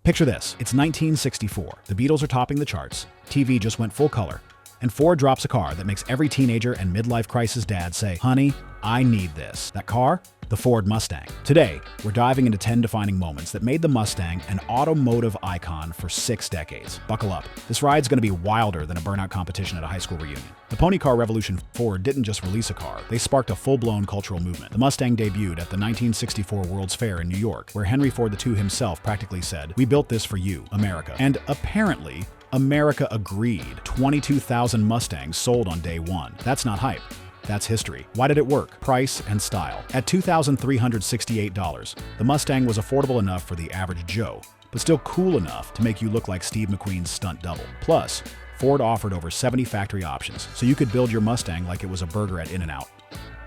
Picture this, it's 1964. The Beatles are topping the charts, TV just went full color, and Ford drops a car that makes every teenager and midlife crisis dad say, "Honey, I need this." That car? The Ford Mustang. Today, we're diving into 10 defining moments that made the Mustang an automotive icon for 6 decades. Buckle up. This ride's going to be wilder than a burnout competition at a high school reunion. The pony car revolution. Ford didn't just release a car, they sparked a full-blown cultural movement. The Mustang debuted at the 1964 World's Fair in New York, where Henry Ford II himself practically said, "We built this for you, America." And apparently, America agreed. 22,000 Mustangs sold on day one. That's not hype. That's history. Why did it work? Price and style. At $2,368, the Mustang was affordable enough for the average Joe, but still cool enough to make you look like Steve McQueen's stunt double. Plus, Ford offered over 70 factory options, so you could build your Mustang like it was a burger at In-N-Out.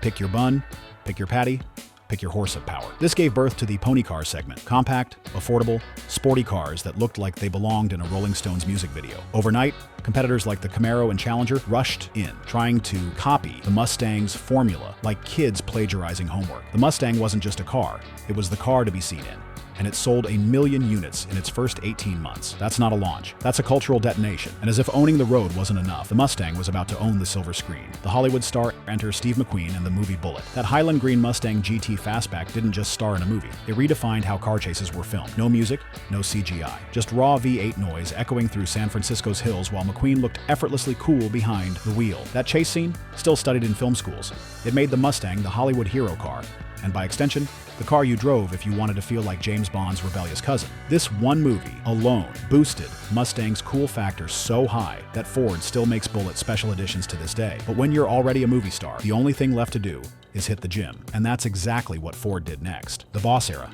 Pick your bun, pick your patty, pick your horse of power. This gave birth to the pony car segment. Compact, affordable, sporty cars that looked like they belonged in a Rolling Stones music video. Overnight, competitors like the Camaro and Challenger rushed in, trying to copy the Mustang's formula like kids plagiarizing homework. The Mustang wasn't just a car, it was the car to be seen in. And it sold 1 million units in its first 18 months. That's not a launch. That's a cultural detonation. And as if owning the road wasn't enough, the Mustang was about to own the silver screen. The Hollywood star enters Steve McQueen in the movie Bullitt. That Highland Green Mustang GT fastback didn't just star in a movie. It redefined how car chases were filmed. No music, no CGI. Just raw V8 noise echoing through San Francisco's hills while McQueen looked effortlessly cool behind the wheel. That chase scene, still studied in film schools. It made the Mustang the Hollywood hero car, and by extension, the car you drove if you wanted to feel like James Bond's rebellious cousin. This one movie alone boosted Mustang's cool factor so high that Ford still makes Bullitt special editions to this day. But when you're already a movie star, the only thing left to do is hit the gym. And that's exactly what Ford did next. The Boss era.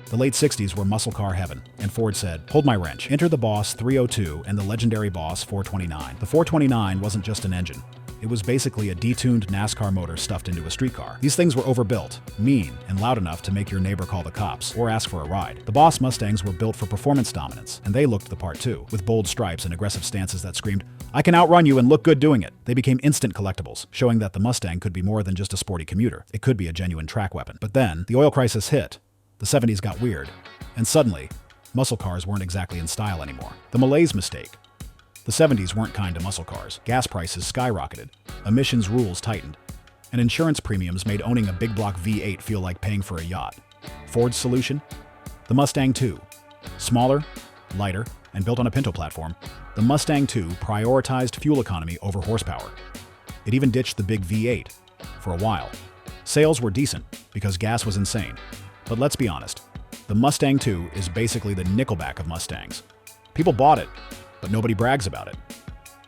The late 60s were muscle car heaven, and Ford said, "Hold my wrench." Enter the Boss 302 and the legendary Boss 429. The 429 wasn't just an engine. It was basically a detuned NASCAR motor stuffed into a street car. These things were overbuilt, mean, and loud enough to make your neighbor call the cops or ask for a ride. The Boss Mustangs were built for performance dominance, and they looked the part too, with bold stripes and aggressive stances that screamed, "I can outrun you and look good doing it." They became instant collectibles, showing that the Mustang could be more than just a sporty commuter. It could be a genuine track weapon. But then, the oil crisis hit, the 70s got weird, and suddenly, muscle cars weren't exactly in style anymore. The malaise mistake. The 70s weren't kind to muscle cars. Gas prices skyrocketed, emissions rules tightened, and insurance premiums made owning a big block V8 feel like paying for a yacht. Ford's solution? The Mustang II. Smaller, lighter, and built on a Pinto platform, the Mustang II prioritized fuel economy over horsepower. It even ditched the big V8 for a while. Sales were decent because gas was insane. But let's be honest, the Mustang II is basically the Nickelback of Mustangs. People bought it, but nobody brags about it.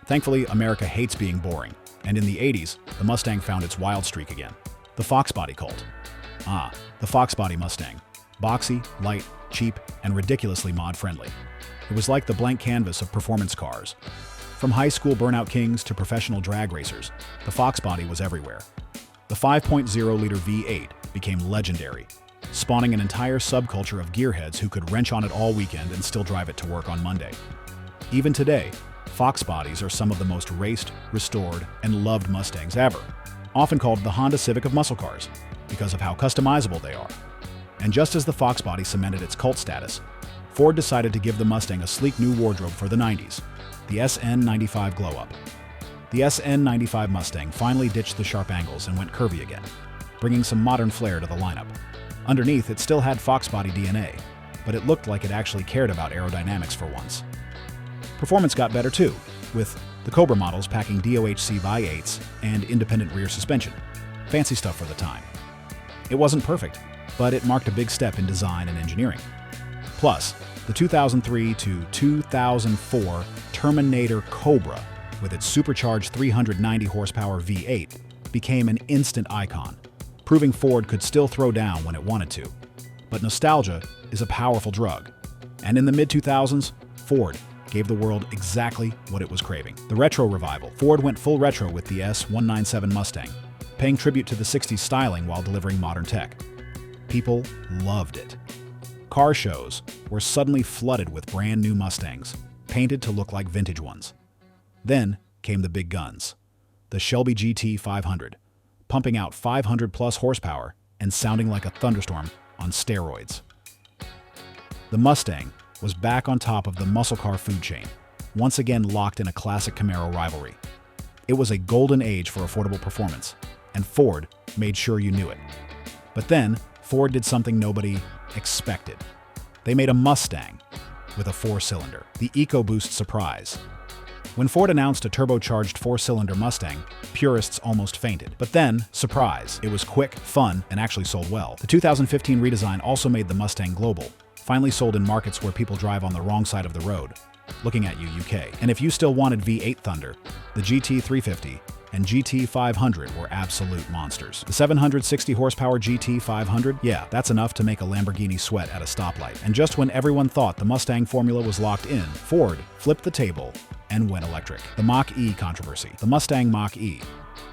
Thankfully, America hates being boring, and in the 80s, the Mustang found its wild streak again. The Fox body cult. The Fox body Mustang. Boxy, light, cheap, and ridiculously mod-friendly. It was like the blank canvas of performance cars. From high school burnout kings to professional drag racers, the Fox body was everywhere. The 5.0-liter V8 became legendary, spawning an entire subculture of gearheads who could wrench on it all weekend and still drive it to work on Monday. Even today, Fox bodies are some of the most raced, restored, and loved Mustangs ever, often called the Honda Civic of muscle cars because of how customizable they are. And just as the Fox body cemented its cult status, Ford decided to give the Mustang a sleek new wardrobe for the 90s, the SN95 Glow-Up. The SN95 Mustang finally ditched the sharp angles and went curvy again, bringing some modern flair to the lineup. Underneath, it still had Fox body DNA, but it looked like it actually cared about aerodynamics for once. Performance got better too, with the Cobra models packing DOHC V8s and independent rear suspension. Fancy stuff for the time. It wasn't perfect, but it marked a big step in design and engineering. Plus, the 2003 to 2004 Terminator Cobra, with its supercharged 390 horsepower V8, became an instant icon, proving Ford could still throw down when it wanted to. But nostalgia is a powerful drug, and in the mid-2000s, Ford gave the world exactly what it was craving. The retro revival. Ford went full retro with the S197 Mustang, paying tribute to the 60s styling while delivering modern tech. People loved it. Car shows were suddenly flooded with brand new Mustangs, painted to look like vintage ones. Then came the big guns. The Shelby GT 500, pumping out 500-plus horsepower and sounding like a thunderstorm on steroids. The Mustang was back on top of the muscle car food chain, once again locked in a classic Camaro rivalry. It was a golden age for affordable performance, and Ford made sure you knew it. But then, Ford did something nobody expected. They made a Mustang with a 4-cylinder, the EcoBoost surprise. When Ford announced a turbocharged 4-cylinder Mustang, purists almost fainted. But then, surprise, it was quick, fun, and actually sold well. The 2015 redesign also made the Mustang global, finally sold in markets where people drive on the wrong side of the road. Looking at you, UK. And if you still wanted V8 thunder, the GT350 and GT500 were absolute monsters. The 760 horsepower GT500, yeah, that's enough to make a Lamborghini sweat at a stoplight. And just when everyone thought the Mustang formula was locked in, Ford flipped the table and went electric. The Mach-E controversy. The Mustang Mach-E,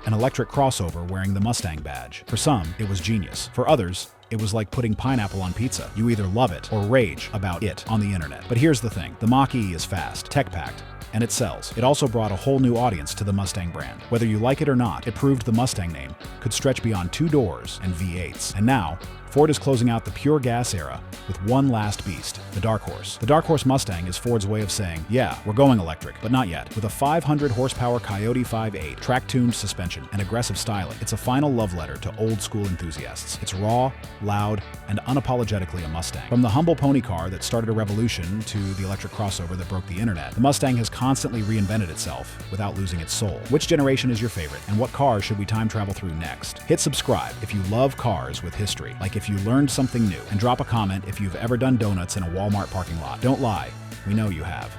an electric crossover wearing the Mustang badge. For some, it was genius. For others, it was like putting pineapple on pizza. You either love it or rage about it on the internet. But here's the thing. The Mach-E is fast, tech-packed, and it sells. It also brought a whole new audience to the Mustang brand. Whether you like it or not, it proved the Mustang name could stretch beyond 2 doors and V8s. And now, Ford is closing out the pure gas era with one last beast, the Dark Horse. The Dark Horse Mustang is Ford's way of saying, yeah, we're going electric, but not yet. With a 500 horsepower Coyote 5.8, track-tuned suspension, and aggressive styling, it's a final love letter to old-school enthusiasts. It's raw, loud, and unapologetically a Mustang. From the humble pony car that started a revolution to the electric crossover that broke the internet, the Mustang has constantly reinvented itself without losing its soul. Which generation is your favorite, and what car should we time travel through next? Hit subscribe if you love cars with history, like if you learned something new, and drop a comment if you've ever done donuts in a Walmart parking lot. Don't lie, we know you have.